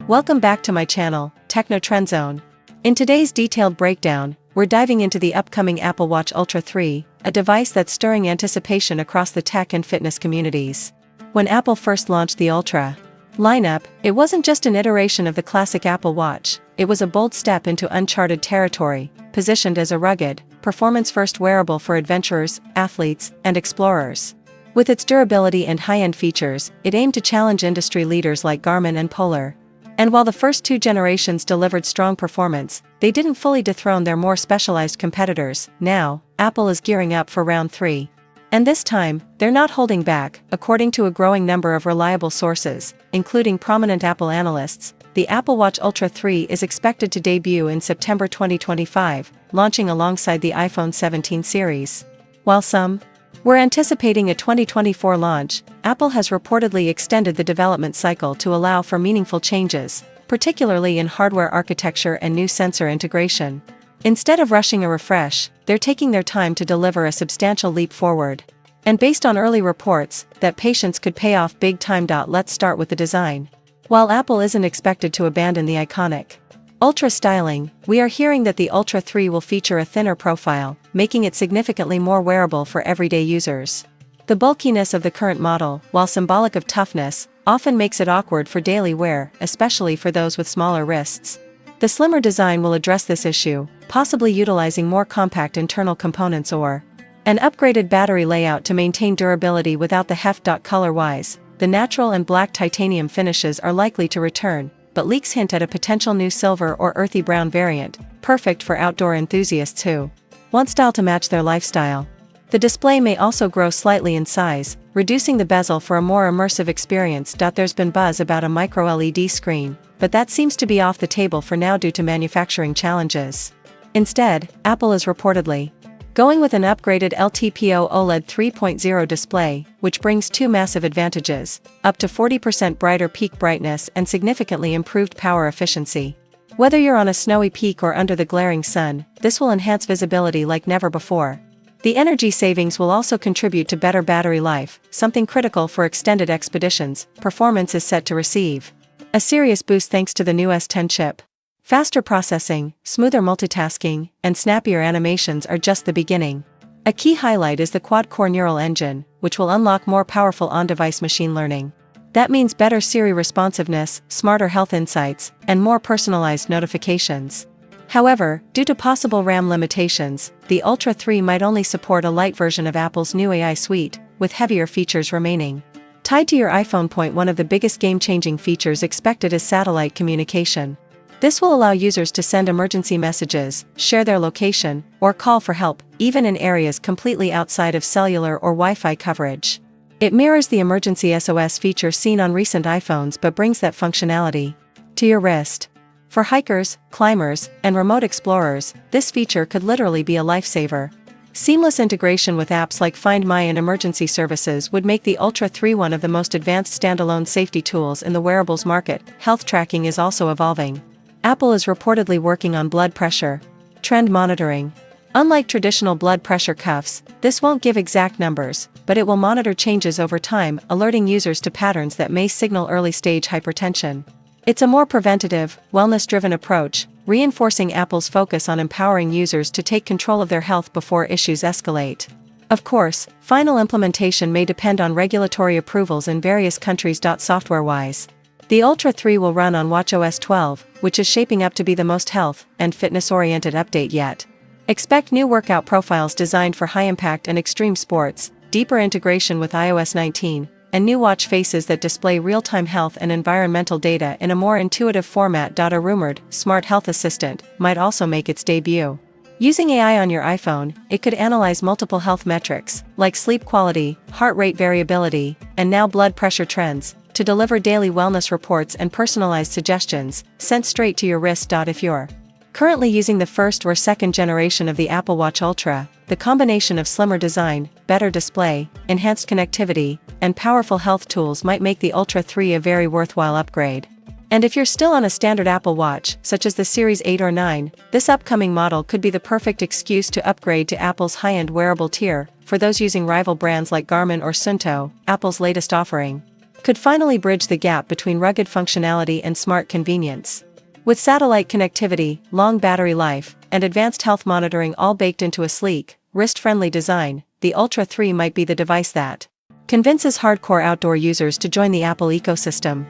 Welcome back to my channel, Techno Trend Zone. In today's detailed breakdown, we're diving into the upcoming Apple Watch Ultra 3, a device that's stirring anticipation across the tech and fitness communities. When Apple first launched the Ultra lineup, it wasn't just an iteration of the classic Apple Watch, it was a bold step into uncharted territory, positioned as a rugged, performance-first wearable for adventurers, athletes, and explorers. With its durability and high-end features, it aimed to challenge industry leaders like Garmin and Polar. And while the first two generations delivered strong performance, they didn't fully dethrone their more specialized competitors. Now, Apple is gearing up for round 3. And this time, they're not holding back. According to a growing number of reliable sources, including prominent Apple analysts, the Apple Watch Ultra 3 is expected to debut in September 2025, launching alongside the iPhone 17 series. While some were anticipating a 2024 launch, Apple has reportedly extended the development cycle to allow for meaningful changes, particularly in hardware architecture and new sensor integration. Instead of rushing a refresh, they're taking their time to deliver a substantial leap forward. And based on early reports, that patience could pay off big time. Let's start with the design. While Apple isn't expected to abandon the iconic Ultra styling, we are hearing that the Ultra 3 will feature a thinner profile, making it significantly more wearable for everyday users. The bulkiness of the current model, while symbolic of toughness, often makes it awkward for daily wear, especially for those with smaller wrists. The slimmer design will address this issue, possibly utilizing more compact internal components or an upgraded battery layout to maintain durability without the heft. Color-wise, the natural and black titanium finishes are likely to return, but leaks hint at a potential new silver or earthy brown variant, perfect for outdoor enthusiasts who want style to match their lifestyle. The display may also grow slightly in size, reducing the bezel for a more immersive experience. There's been buzz about a micro-LED screen, but that seems to be off the table for now due to manufacturing challenges. Instead, Apple is reportedly going with an upgraded LTPO OLED 3.0 display, which brings two massive advantages: up to 40% brighter peak brightness and significantly improved power efficiency. Whether you're on a snowy peak or under the glaring sun, this will enhance visibility like never before. The energy savings will also contribute to better battery life, something critical for extended expeditions. Performance is set to receive a serious boost thanks to the new S10 chip. Faster processing, smoother multitasking, and snappier animations are just the beginning. A key highlight is the quad-core neural engine, which will unlock more powerful on-device machine learning. That means better Siri responsiveness, smarter health insights, and more personalized notifications. However, due to possible RAM limitations, the Ultra 3 might only support a light version of Apple's new AI suite, with heavier features remaining. Tied to your iPhone. One of the biggest game-changing features expected is satellite communication. This will allow users to send emergency messages, share their location, or call for help, even in areas completely outside of cellular or Wi-Fi coverage. It mirrors the emergency SOS feature seen on recent iPhones but brings that functionality to your wrist. For hikers, climbers, and remote explorers, this feature could literally be a lifesaver. Seamless integration with apps like Find My and emergency services would make the Ultra 3 one of the most advanced standalone safety tools in the wearables market. Health tracking is also evolving. Apple is reportedly working on blood pressure trend monitoring. Unlike traditional blood pressure cuffs, this won't give exact numbers, but it will monitor changes over time, alerting users to patterns that may signal early-stage hypertension. It's a more preventative, wellness-driven approach, reinforcing Apple's focus on empowering users to take control of their health before issues escalate. Of course, final implementation may depend on regulatory approvals in various countries. Software-wise, the Ultra 3 will run on watchOS 12, which is shaping up to be the most health and fitness-oriented update yet. Expect new workout profiles designed for high-impact and extreme sports, deeper integration with iOS 19, and new watch faces that display real-time health and environmental data in a more intuitive format. A rumored smart health assistant might also make its debut. Using AI on your iPhone, it could analyze multiple health metrics, like sleep quality, heart rate variability, and now blood pressure trends, to deliver daily wellness reports and personalized suggestions, sent straight to your wrist. If you're currently using the first or second generation of the Apple Watch Ultra, the combination of slimmer design, better display, enhanced connectivity, and powerful health tools might make the Ultra 3 a very worthwhile upgrade. And if you're still on a standard Apple Watch, such as the Series 8 or 9, this upcoming model could be the perfect excuse to upgrade to Apple's high-end wearable tier. For those using rival brands like Garmin or Suunto, Apple's latest offering could finally bridge the gap between rugged functionality and smart convenience. With satellite connectivity, long battery life, and advanced health monitoring all baked into a sleek, wrist-friendly design, the Ultra 3 might be the device that convinces hardcore outdoor users to join the Apple ecosystem.